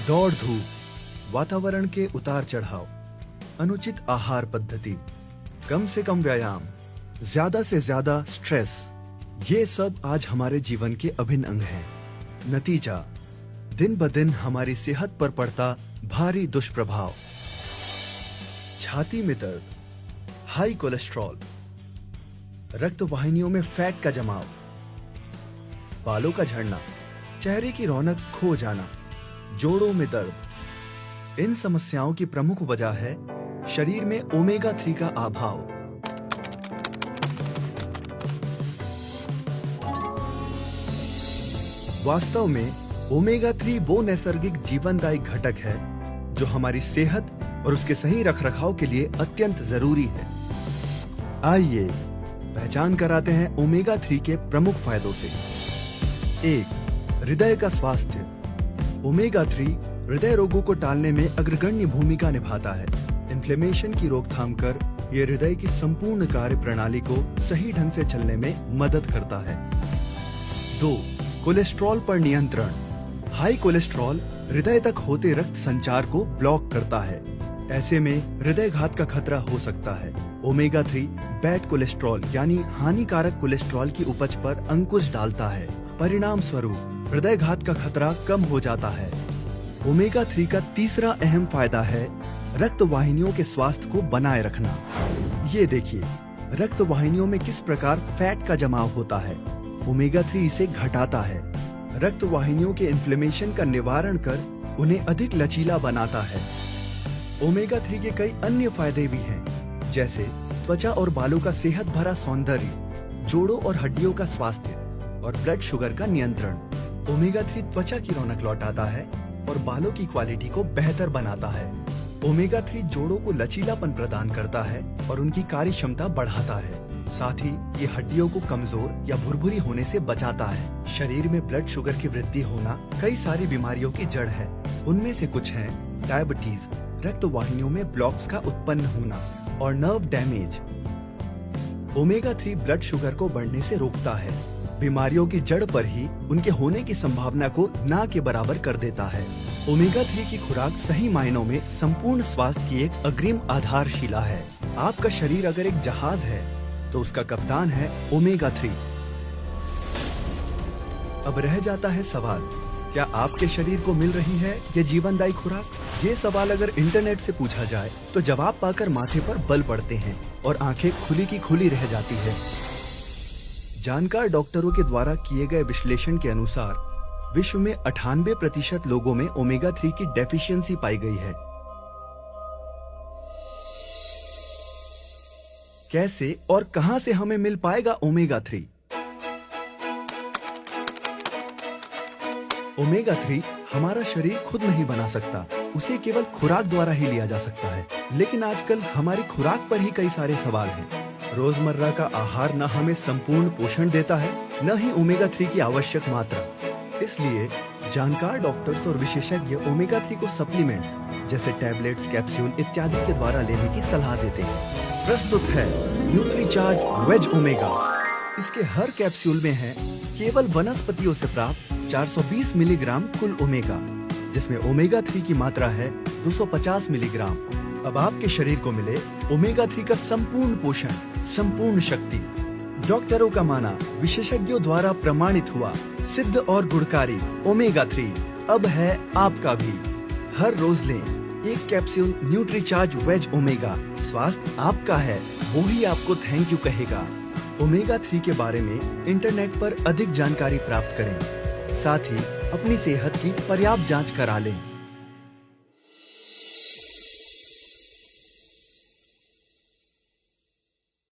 दौड़ धूप, वातावरण के उतार चढ़ाव, अनुचित आहार पद्धति, कम से कम व्यायाम, ज्यादा से ज्यादा स्ट्रेस, ये सब आज हमारे जीवन के अभिन्न अंग हैं। नतीजा, दिन ब दिन हमारी सेहत पर पड़ता भारी दुष्प्रभाव। छाती में दर्द, हाई कोलेस्ट्रॉल, रक्त वाहिनियों में फैट का जमाव, बालों का झड़ना, चेहरे की रौनक खो जाना, जोड़ों में दर्द। इन समस्याओं की प्रमुख वजह है शरीर में ओमेगा 3 का अभाव। वास्तव में ओमेगा 3 वो नैसर्गिक जीवनदायी घटक है जो हमारी सेहत और उसके सही रखरखाव के लिए अत्यंत जरूरी है। आइए पहचान कराते हैं ओमेगा 3 के प्रमुख फायदों से। 1. हृदय का स्वास्थ्य। ओमेगा 3 हृदय रोगों को टालने में अग्रगण्य भूमिका निभाता है। इन्फ्लेमेशन की रोकथाम कर यह हृदय की संपूर्ण कार्य प्रणाली को सही ढंग से चलने में मदद करता है। 2. कोलेस्ट्रॉल पर नियंत्रण। हाई कोलेस्ट्रॉल हृदय तक होते रक्त संचार को ब्लॉक करता है। ऐसे में हृदय घात का खतरा हो सकता है। ओमेगा 3 बैड कोलेस्ट्रॉल यानी हानिकारक कोलेस्ट्रॉल की उपज पर अंकुश डालता है। परिणाम स्वरूप हृदय घात का खतरा कम हो जाता है। ओमेगा 3 का तीसरा अहम फायदा है रक्त वाहिनियों के स्वास्थ्य को बनाए रखना। ये देखिए, रक्त वाहिनियों में किस प्रकार फैट का जमाव होता है। ओमेगा 3 इसे घटाता है। रक्त वाहिनियों के इन्फ्लेमेशन का निवारण कर उन्हें अधिक लचीला बनाता है। ओमेगा 3 के कई अन्य फायदे भी हैं, जैसे त्वचा और बालों का सेहत भरा सौंदर्य, जोड़ों और हड्डियों का स्वास्थ्य और ब्लड शुगर का नियंत्रण। ओमेगा 3 त्वचा की रौनक लौटाता है और बालों की क्वालिटी को बेहतर बनाता है। ओमेगा 3 जोड़ों को लचीलापन प्रदान करता है और उनकी कार्य क्षमता बढ़ाता है। साथ ही ये हड्डियों को कमजोर या भुरभुरी होने से बचाता है। शरीर में ब्लड शुगर की वृद्धि होना कई सारी बीमारियों की जड़ है। उनमें से कुछ हैं डायबिटीज, रक्त वाहिनियों में ब्लॉक्स का उत्पन्न होना और nerve damage. Omega 3 blood sugar को बढ़ने से रोकता है। बीमारियों की जड़ पर ही उनके होने की संभावना को ना के बराबर कर देता है। ओमेगा 3 की खुराक सही मायनों में संपूर्ण स्वास्थ्य की एक अग्रिम आधारशिला है। आपका शरीर अगर एक जहाज है तो उसका कप्तान है ओमेगा 3। अब रह जाता है सवाल, क्या आपके शरीर को मिल रही है ये जीवनदायी खुराक? ये सवाल अगर इंटरनेट से पूछा जाए तो जवाब पाकर माथे पर बल पड़ते हैं और आंखें खुली की खुली रह जाती है। जानकार डॉक्टरों के द्वारा किए गए विश्लेषण के अनुसार विश्व में 98% लोगों में ओमेगा 3 की डेफिशिएंसी पाई गई है। कैसे और कहां से हमें मिल पाएगा ओमेगा 3? ओमेगा 3 हमारा शरीर खुद नहीं बना सकता, उसे केवल खुराक द्वारा ही लिया जा सकता है। लेकिन आजकल हमारी खुराक पर ही कई सारे सवाल हैं। रोजमर्रा का आहार न हमें संपूर्ण पोषण देता है, न ही ओमेगा 3 की आवश्यक मात्रा। इसलिए जानकार डॉक्टर्स और विशेषज्ञ ओमेगा 3 को सप्लीमेंट्स जैसे टैबलेट्स, कैप्सूल इत्यादि के द्वारा लेने की सलाह देते हैं। प्रस्तुत है न्यूट्रीचार्ज वेज ओमेगा। इसके हर कैप्सूल में है केवल वनस्पतियों से प्राप्त 420 मिलीग्राम कुल ओमेगा, जिसमें ओमेगा 3 की मात्रा है 250 मिलीग्राम। अब आपके शरीर को मिले ओमेगा 3 का संपूर्ण पोषण, संपूर्ण शक्ति। डॉक्टरों का माना, विशेषज्ञों द्वारा प्रमाणित हुआ, सिद्ध और गुणकारी ओमेगा 3 अब है आपका भी। हर रोज लें एक कैप्सूल न्यूट्रीचार्ज वेज ओमेगा। स्वास्थ्य आपका है, वो ही आपको थैंक यू कहेगा। ओमेगा 3 के बारे में इंटरनेट पर अधिक जानकारी प्राप्त करें। साथ ही अपनी सेहत की पर्याप्त जांच करा लें।